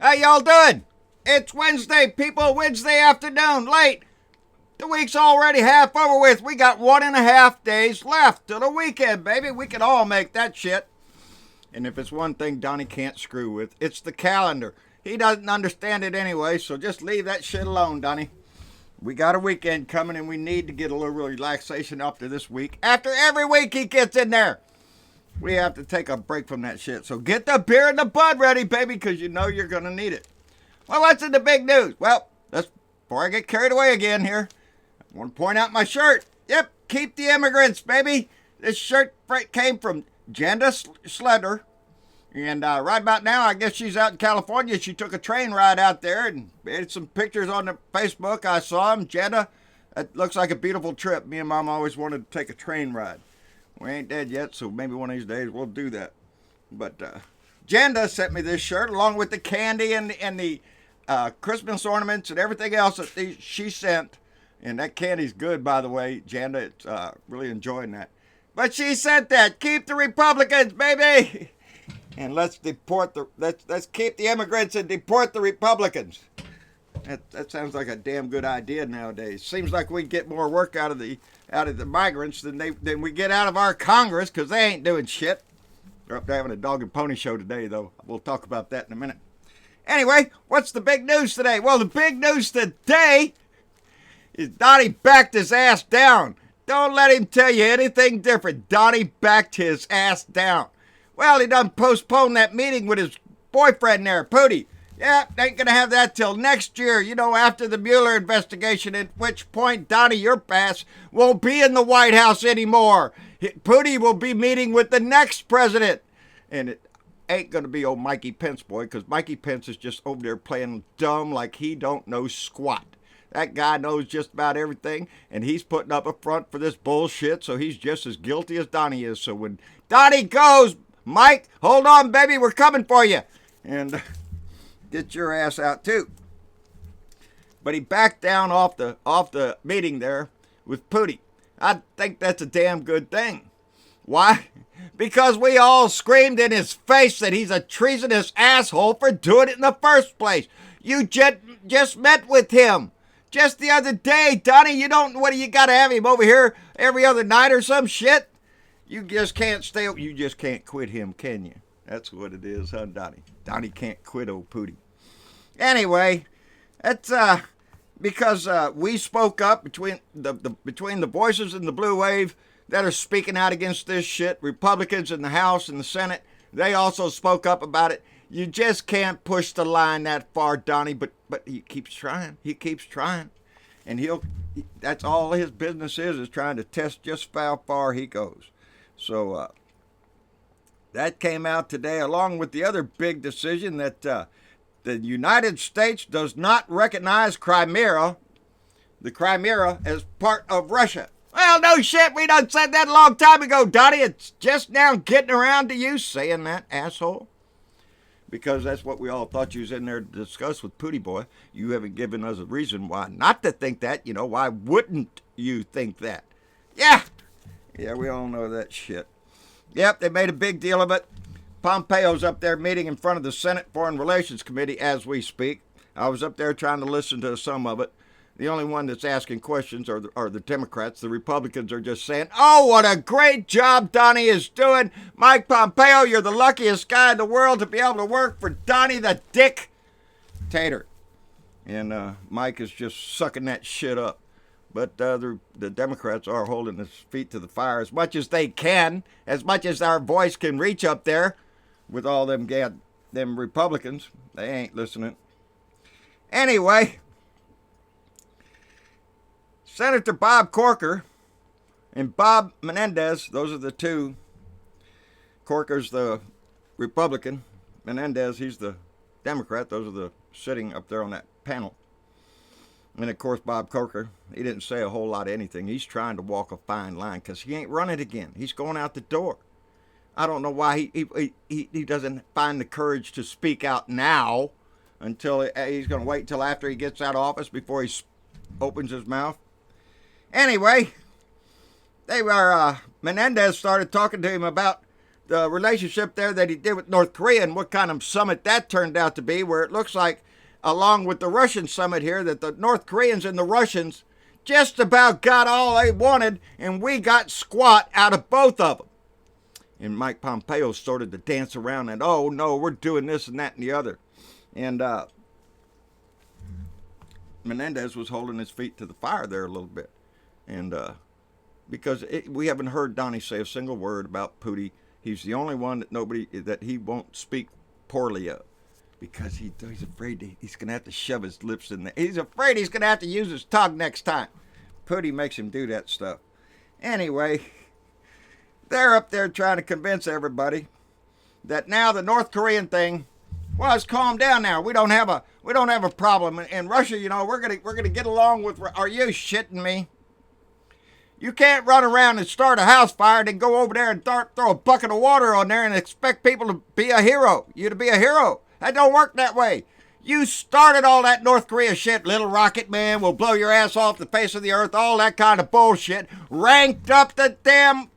How y'all doing? It's Wednesday, people. Wednesday afternoon, late. The week's already half over with. We got 1.5 days left to the weekend, baby. We can all make that shit. And if it's one thing Donnie can't screw with, it's the calendar. He doesn't understand it anyway, so just leave that shit alone, Donnie. We got a weekend coming, and we need to get a little relaxation after this week. After every week he gets in there, we have to take a break from that shit. So get the beer and the bud ready, baby, because you know you're going to need it. Well, what's in the big news? Well, before I get carried away again here, I want to point out my shirt. Yep, keep the immigrants, baby. This shirt came from Janda Sleder. And right about now, I guess she's out in California. She took a train ride out there and made some pictures on the Facebook. I saw them. Janda, it looks like a beautiful trip. Me and Mom always wanted to take a train ride. We ain't dead yet, so maybe one of these days we'll do that. But Janda sent me this shirt along with the candy and the Christmas ornaments and everything else that she sent. And that candy's good, by the way. Janda, it's really enjoying that. But she sent that. Keep the Republicans, baby. And let's keep the immigrants and deport the Republicans. That sounds like a damn good idea nowadays. Seems like we get more work out of the migrants than we get out of our Congress, because they ain't doing shit. They're up there having a dog and pony show today, though. We'll talk about that in a minute. Anyway, what's the big news today? Well, the big news today is Donnie backed his ass down. Don't let him tell you anything different. Donnie backed his ass down. Well, he done postponed that meeting with his boyfriend there, Puti. Yeah, ain't gonna have that till next year, after the Mueller investigation, at which point Donnie, your ass, won't be in the White House anymore. Puti will be meeting with the next president. And it ain't gonna be old Mikey Pence, boy, because Mikey Pence is just over there playing dumb like he don't know squat. That guy knows just about everything, and he's putting up a front for this bullshit, so he's just as guilty as Donnie is. So when Donnie goes, Mike, hold on, baby, we're coming for you. And get your ass out too. But he backed down off the meeting there with Puti. I think that's a damn good thing. Why? Because we all screamed in his face that he's a treasonous asshole for doing it in the first place. You just met with him just the other day, Donnie. What do you got to have him over here every other night or some shit? You just can't you just can't quit him, can you? That's what it is, huh, Donnie? Donnie can't quit old Puti. Anyway, that's because we spoke up between the voices in the blue wave that are speaking out against this shit. Republicans in the House and the Senate, they also spoke up about it. You just can't push the line that far, Donnie, but he keeps trying. He keeps trying. And that's all his business is trying to test just how far he goes. So that came out today, along with the other big decision that the United States does not recognize the Crimea, as part of Russia. Well, no shit, we done said that a long time ago, Donnie. It's just now getting around to you saying that, asshole. Because that's what we all thought you was in there to discuss with Puti Boy. You haven't given us a reason why not to think that. Why wouldn't you think that? Yeah, we all know that shit. Yep, they made a big deal of it. Pompeo's up there meeting in front of the Senate Foreign Relations Committee as we speak. I was up there trying to listen to some of it. The only one that's asking questions are the Democrats. The Republicans are just saying, oh, what a great job Donnie is doing. Mike Pompeo, you're the luckiest guy in the world to be able to work for Donnie the dictator. And Mike is just sucking that shit up. But the Democrats are holding his feet to the fire as much as they can, as much as our voice can reach up there with all them Republicans. They ain't listening. Anyway, Senator Bob Corker and Bob Menendez, those are the two. Corker's the Republican. Menendez, he's the Democrat. Those are the sitting up there on that panel. And, of course, Bob Corker, he didn't say a whole lot of anything. He's trying to walk a fine line because he ain't running again. He's going out the door. I don't know why he doesn't find the courage to speak out now until he's going to wait until after he gets out of office before he opens his mouth. Anyway, Menendez started talking to him about the relationship there that he did with North Korea and what kind of summit that turned out to be, where it looks like, along with the Russian summit here, that the North Koreans and the Russians just about got all they wanted, and we got squat out of both of them. And Mike Pompeo started to dance around and, oh no, we're doing this and that and the other. And Menendez was holding his feet to the fire there a little bit. And because we haven't heard Donnie say a single word about Puti. He's the only one that he won't speak poorly of, because he's afraid he's going to have to shove his lips in there. He's afraid he's going to have to use his tongue next time. Puti makes him do that stuff. Anyway, they're up there trying to convince everybody that now the North Korean thing, well, it's calmed down now. We don't have a problem in Russia. You know, we're gonna get along with. Are you shitting me? You can't run around and start a house fire and then go over there and throw a bucket of water on there and expect people to be a hero. You to be a hero. That don't work that way. You started all that North Korea shit. Little rocket man will blow your ass off the face of the earth. All that kind of bullshit. Ranked up the damn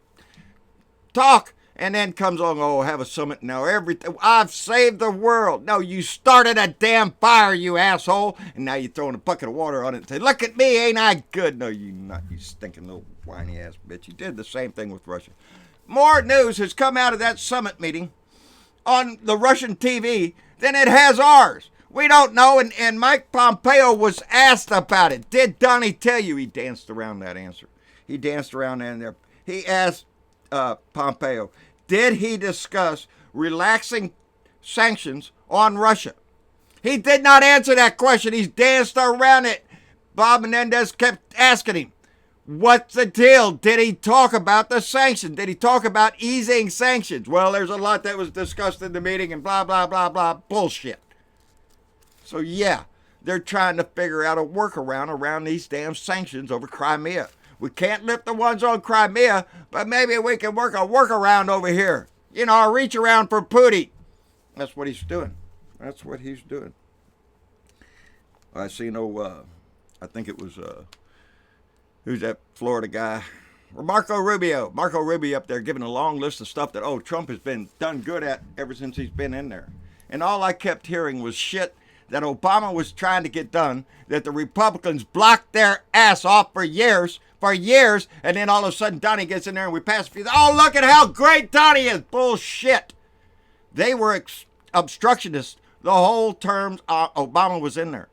talk. And then comes along, oh, have a summit now. Everything. I've saved the world. No, you started a damn fire, you asshole. And now you're throwing a bucket of water on it and say, look at me, ain't I good? No, you not, you stinking little whiny ass bitch. You did the same thing with Russia. More news has come out of that summit meeting on the Russian TV than it has ours. We don't know, and Mike Pompeo was asked about it. Did Donnie tell you? He danced around that answer. He danced around there. He asked Pompeo, did he discuss relaxing sanctions on Russia? He did not answer that question. He danced around it. Bob Menendez kept asking him, what's the deal? Did he talk about the sanctions? Did he talk about easing sanctions? Well, there's a lot that was discussed in the meeting and blah, blah, blah, blah, bullshit. So, yeah, they're trying to figure out a workaround around these damn sanctions over Crimea. We can't lift the ones on Crimea, but maybe we can work a workaround over here. You know, a reach around for Puti. That's what he's doing. That's what he's doing. I see I think it was, who's that Florida guy? Marco Rubio. Marco Rubio up there giving a long list of stuff that, Trump has been done good at ever since he's been in there. And all I kept hearing was shit that Obama was trying to get done, that the Republicans blocked their ass off for years, and then all of a sudden Donnie gets in there and we pass a few. Oh, look at how great Donnie is. Bullshit. They were obstructionists the whole term Obama was in there.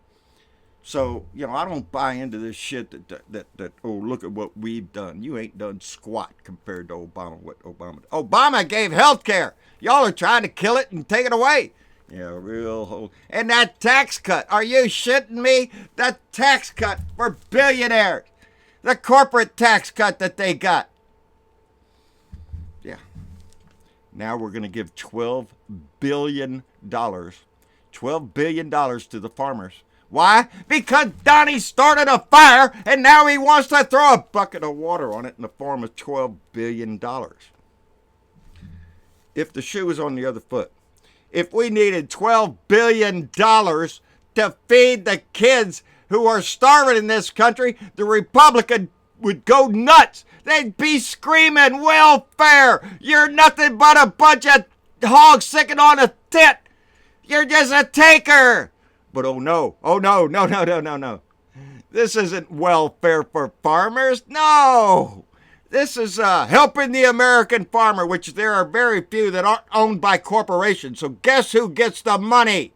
So, you know, I don't buy into this shit that look at what we've done. You ain't done squat compared to what Obama did. Obama gave health care. Y'all are trying to kill it and take it away. Yeah, real whole. And that tax cut. Are you shitting me? That tax cut for billionaires. The corporate tax cut that they got. Yeah. Now we're going to give $12 billion. $12 billion to the farmers. Why? Because Donnie started a fire and now he wants to throw a bucket of water on it in the form of $12 billion. If the shoe was on the other foot, if we needed $12 billion to feed the kids who are starving in this country, the Republican would go nuts. They'd be screaming, welfare. You're nothing but a bunch of hogs sicking on a tit. You're just a taker. But no. This isn't welfare for farmers. No. This is helping the American farmer, which there are very few that aren't owned by corporations. So guess who gets the money?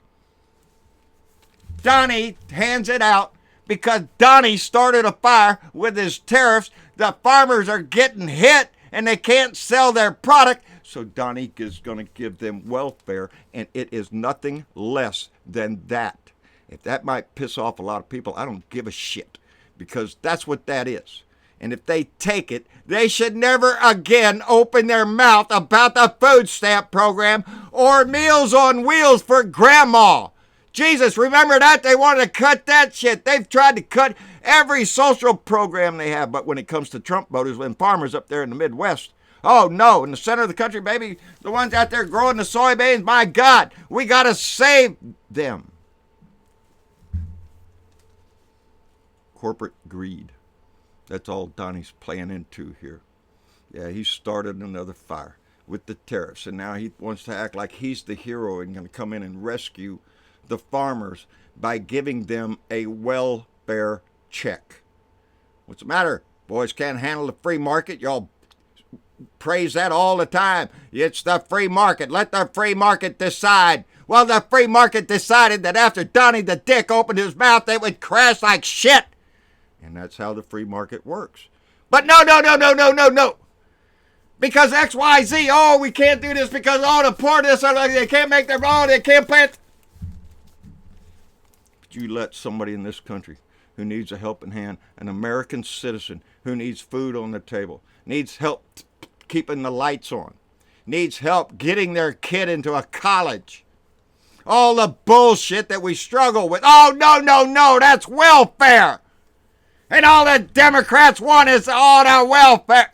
Donnie hands it out because Donnie started a fire with his tariffs. The farmers are getting hit and they can't sell their product. So Donnie is going to give them welfare, and it is nothing less than that. If that might piss off a lot of people, I don't give a shit, because that's what that is. And if they take it, they should never again open their mouth about the food stamp program or Meals on Wheels for grandma. Jesus, remember that? They wanted to cut that shit. They've tried to cut every social program they have. But when it comes to Trump voters and farmers up there in the Midwest, oh no, in the center of the country, baby, the ones out there growing the soybeans, my God, we got to save them. Corporate greed. That's all Donnie's playing into here. Yeah, he started another fire. with the tariffs. And now he wants to act like he's the hero and going to come in and rescue the farmers by giving them a welfare check. What's the matter? Boys can't handle the free market. Y'all praise that all the time. It's the free market. Let the free market decide. Well, the free market decided that after Donnie the Dick opened his mouth, it would crash like shit. And that's how the free market works. But no. Because XYZ, oh, we can't do this because, oh, the poor, this, they can't make their own, they can't plant. But you let somebody in this country who needs a helping hand, an American citizen who needs food on the table, needs help keeping the lights on, needs help getting their kid into a college. All the bullshit that we struggle with. Oh, no, that's welfare. And all the Democrats want is all the welfare.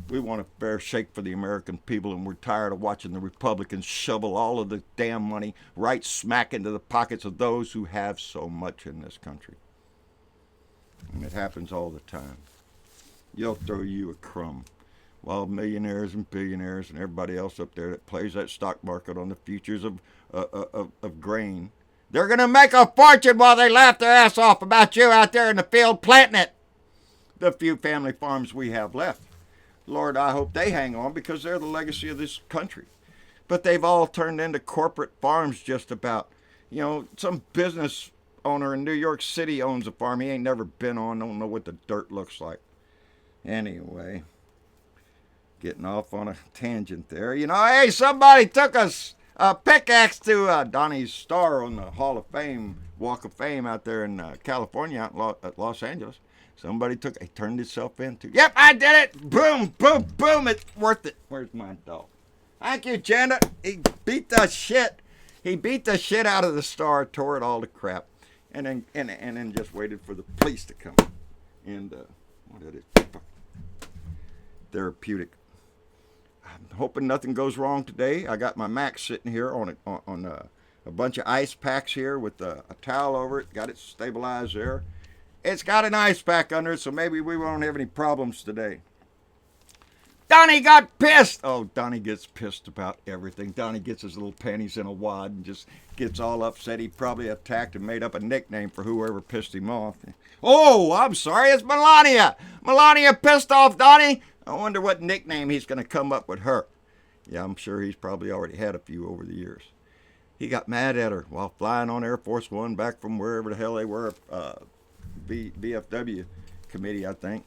We want a fair shake for the American people, and we're tired of watching the Republicans shovel all of the damn money right smack into the pockets of those who have so much in this country. And it happens all the time. They'll throw you a crumb, while millionaires and billionaires and everybody else up there that plays that stock market on the futures of grain, they're going to make a fortune while they laugh their ass off about you out there in the field planting it. The few family farms we have left, Lord, I hope they hang on because they're the legacy of this country. But they've all turned into corporate farms just about. You know, some business owner in New York City owns a farm he ain't never been on, don't know what the dirt looks like. Anyway, getting off on a tangent there. You know, hey, somebody took a pickaxe to Donnie's star on the Hall of Fame, Walk of Fame out there in California, out at Los Angeles. Somebody turned himself into. Yep, I did it. Boom, boom, boom. It's worth it. Where's my dog? Thank you, Janda. He beat the shit. He beat the shit out of the star, tore it all to crap, and then just waited for the police to come. And what it is? Therapeutic. I'm hoping nothing goes wrong today. I got my Mac sitting here on a bunch of ice packs here with a towel over it. Got it stabilized there. It's got an ice pack under it, so maybe we won't have any problems today. Donnie got pissed. Oh, Donnie gets pissed about everything. Donnie gets his little panties in a wad and just gets all upset. He probably attacked and made up a nickname for whoever pissed him off. Oh, I'm sorry, it's Melania. Melania pissed off Donnie. I wonder what nickname he's going to come up with her. Yeah, I'm sure he's probably already had a few over the years. He got mad at her while flying on Air Force One back from wherever the hell they were, VFW committee, I think.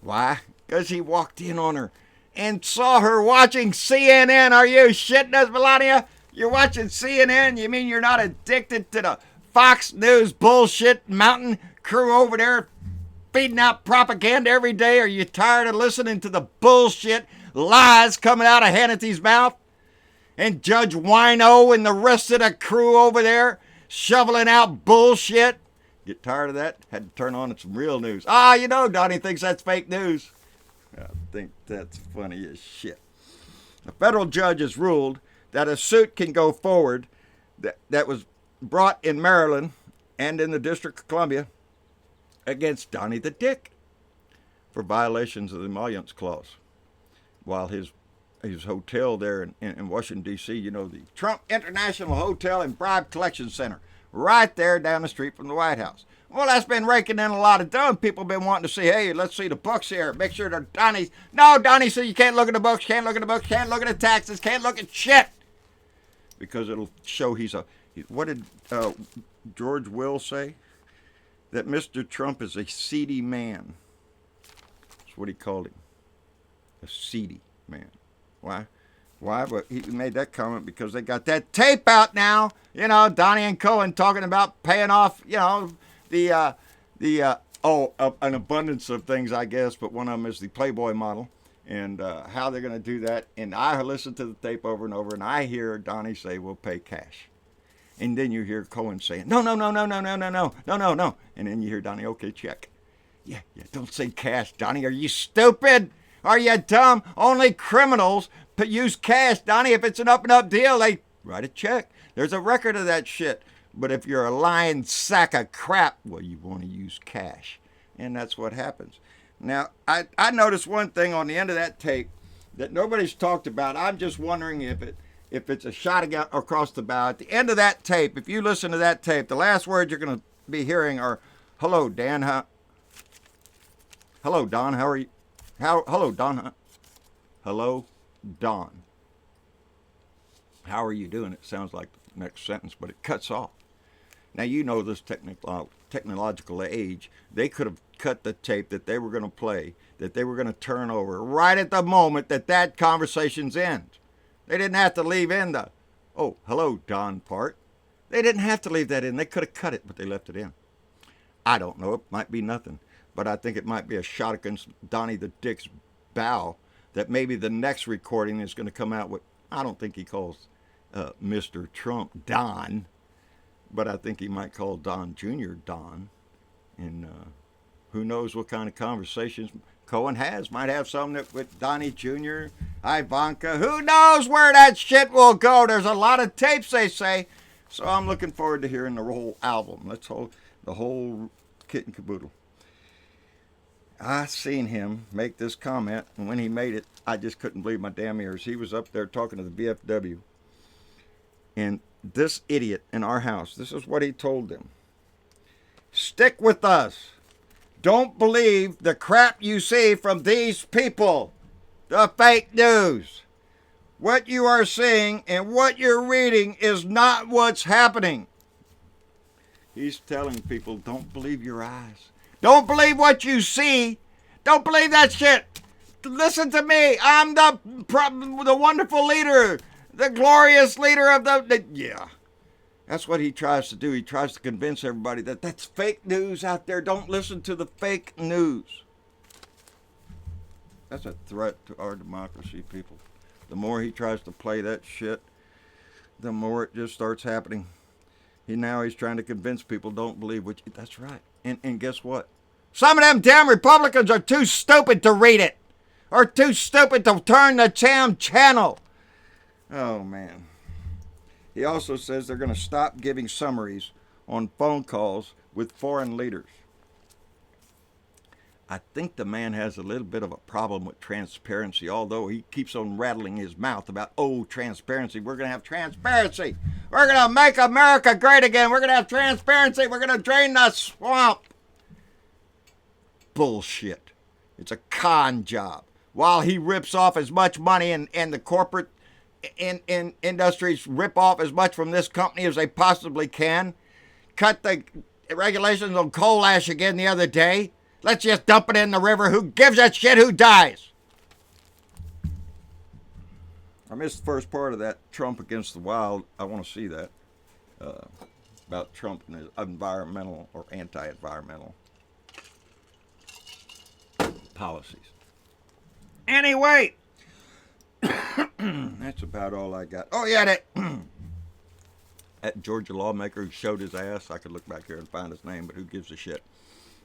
Why? Because he walked in on her and saw her watching CNN. Are you shitting us, Melania? You're watching CNN? You mean you're not addicted to the Fox News bullshit mountain crew over there feeding out propaganda every day? Are you tired of listening to the bullshit lies coming out of Hannity's mouth? And Judge Wino and the rest of the crew over there shoveling out bullshit? Get tired of that? Had to turn on some real news. You know, Donnie thinks that's fake news. I think that's funny as shit. A federal judge has ruled that a suit can go forward that was brought in Maryland and in the District of Columbia against Donnie the Dick for violations of the Emoluments Clause. While his hotel there in Washington, D.C., you know, the Trump International Hotel and Bribe Collection Center, right there down the street from the White House. Well, that's been raking in a lot of dough, and people have been wanting to see, hey, let's see the books here. Make sure they're Donnie's. No, Donnie said you can't look at the books, can't look at the books, can't look at the taxes, can't look at shit. Because it'll show what did George Will say? That Mr. Trump is a seedy man. That's what he called him. A seedy man. Why? But he made that comment because they got that tape out now. You know, Donnie and Cohen talking about paying off, you know, an abundance of things, I guess, but one of them is the Playboy model and how they're going to do that. And I listen to the tape over and over, and I hear Donnie say, we'll pay cash. And then you hear Cohen saying, no. And then you hear Donnie, okay, check. Yeah, don't say cash, Donnie. Are you stupid? Are you dumb? Only criminals use cash, Donnie. If it's an up-and-up deal, they write a check. There's a record of that shit. But if you're a lying sack of crap, well, you want to use cash. And that's what happens. Now, I noticed one thing on the end of that tape that nobody's talked about. I'm just wondering if it's a shot across the bow. At the end of that tape, if you listen to that tape, the last words you're going to be hearing are, "Hello, Dan. Hello, Don. How are you? Hello, Don. Hello, Don. How are you doing?" It sounds like the next sentence, but it cuts off. Now, you know this technological age. They could have cut the tape that they were going to play, that they were going to turn over right at the moment that conversation's ends. They didn't have to leave in the, "Oh, hello, Don" part. They didn't have to leave that in. They could have cut it, but they left it in. I don't know. It might be nothing. But I think it might be a shot against Donnie the Dick's bow that maybe the next recording is going to come out with, I don't think he calls Mr. Trump Don, but I think he might call Don Jr. Don. And who knows what kind of conversations Cohen has. Might have some with Donnie Jr., Ivanka. Who knows where that shit will go? There's a lot of tapes, they say. So I'm looking forward to hearing the whole album. Let's hold the whole kit and caboodle. I seen him make this comment, and when he made it, I just couldn't believe my damn ears. He was up there talking to the VFW. And this idiot in our house, this is what he told them. "Stick with us. Don't believe the crap you see from these people. The fake news. What you are seeing and what you're reading is not what's happening." He's telling people, don't believe your eyes. Don't believe what you see. Don't believe that shit. Listen to me. I'm the wonderful leader, the glorious leader of yeah. That's what he tries to do. He tries to convince everybody that that's fake news out there. Don't listen to the fake news. That's a threat to our democracy, people. The more he tries to play that shit, the more it just starts happening. He's trying to convince people don't believe what you, that's right. And guess what? Some of them damn Republicans are too stupid to read it. Or too stupid to turn the damn channel. Oh, man. He also says they're going to stop giving summaries on phone calls with foreign leaders. I think the man has a little bit of a problem with transparency, although he keeps on rattling his mouth about, transparency. We're going to have transparency. We're going to make America great again. We're going to have transparency. We're going to drain the swamp. Bullshit. It's a con job. While he rips off as much money and the corporate industries rip off as much from this company as they possibly can, cut the regulations on coal ash again the other day. Let's just dump it in the river. Who gives a shit who dies? I missed the first part of that Trump against the wild. I want to see that. About Trump and his environmental or anti-environmental policies. Anyway, that's about all I got. Oh, yeah, that Georgia lawmaker who showed his ass. I could look back here and find his name, but who gives a shit?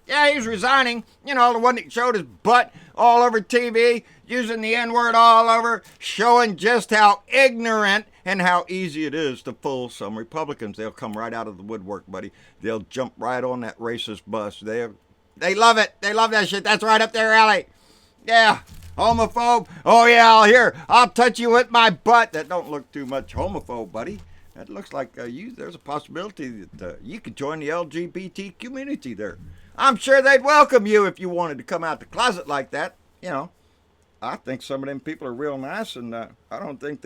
Yeah, he's resigning. You know, the one that showed his butt all over TV, using the N-word all over, showing just how ignorant and how easy it is to fool some Republicans. They'll come right out of the woodwork, buddy. They'll jump right on that racist bus. They love it. They love that shit. That's right up their alley. Yeah, homophobe. Oh, yeah, I'll touch you with my butt. That don't look too much homophobe, buddy. That looks like there's a possibility that you could join the LGBT community there. I'm sure they'd welcome you if you wanted to come out the closet like that. You know, I think some of them people are real nice, and I don't think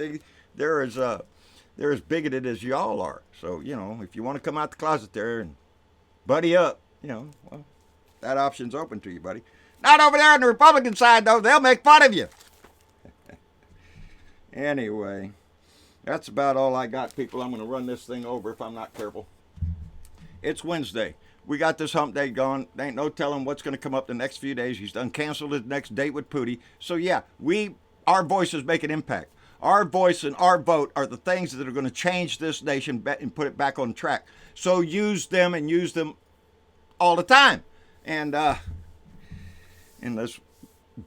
they're as bigoted as y'all are. So, you know, if you want to come out the closet there and buddy up, you know, well, that option's open to you, buddy. Not over there on the Republican side, though. They'll make fun of you. Anyway, that's about all I got, people. I'm going to run this thing over if I'm not careful. It's Wednesday. We got this hump day going. There ain't no telling what's going to come up the next few days. He's done canceled his next date with Puti. So, yeah, our voices make an impact. Our voice and our vote are the things that are going to change this nation and put it back on track. So use them and use them all the time. And let's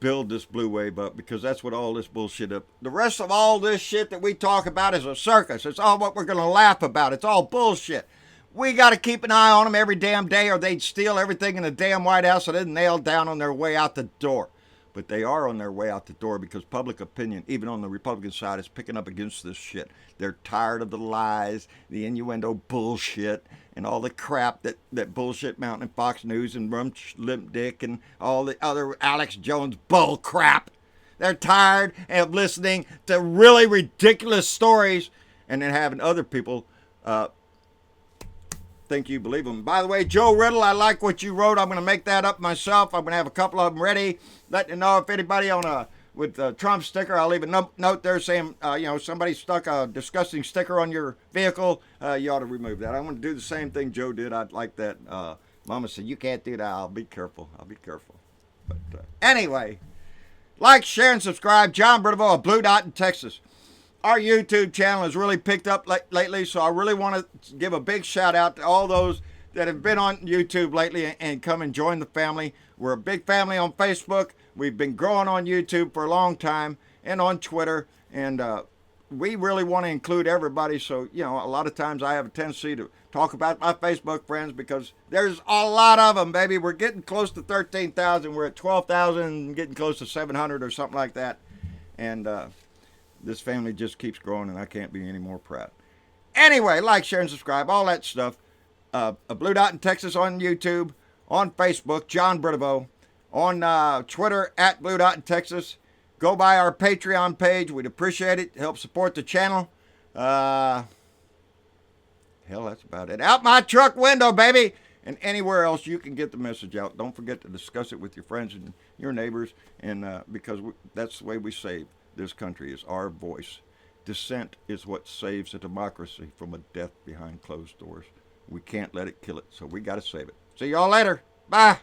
build this blue wave up, because that's what all this bullshit up. The rest of all this shit that we talk about is a circus. It's all what we're going to laugh about. It's all bullshit. We got to keep an eye on them every damn day, or they'd steal everything in the damn White House and then nailed down on their way out the door. But they are on their way out the door because public opinion, even on the Republican side, is picking up against this shit. They're tired of the lies, the innuendo bullshit, and all the crap that bullshit Mountain and Fox News and Rum Limp Dick and all the other Alex Jones bull crap. They're tired of listening to really ridiculous stories and then having other people think you believe them. By the way, Joe Riddle, I like what you wrote. I'm going to make that up myself. I'm going to have a couple of them ready. Let you know if anybody with a Trump sticker, I'll leave a note there saying, somebody stuck a disgusting sticker on your vehicle. You ought to remove that. I'm going to do the same thing Joe did. I'd like that. Mama said, you can't do that. I'll be careful. But anyway, like, share, and subscribe. John Britavo of Blue Dot in Texas. Our YouTube channel has really picked up lately, so I really want to give a big shout out to all those that have been on YouTube lately and come and join the family. We're a big family on Facebook. We've been growing on YouTube for a long time and on Twitter, and we really want to include everybody. So, a lot of times I have a tendency to talk about my Facebook friends because there's a lot of them, baby. We're getting close to 13,000. We're at 12,000, getting close to 700 or something like that. And this family just keeps growing, and I can't be any more proud. Anyway, like, share, and subscribe, all that stuff. A Blue Dot in Texas on YouTube, on Facebook, John Britavo, on Twitter, at Blue Dot in Texas. Go by our Patreon page. We'd appreciate it. Help support the channel. Hell, that's about it. Out my truck window, baby. And anywhere else you can get the message out. Don't forget to discuss it with your friends and your neighbors, and because that's the way we save this country, is our voice. Dissent is what saves a democracy from a death behind closed doors. We can't let it kill it, so we got to save it. See y'all later. Bye.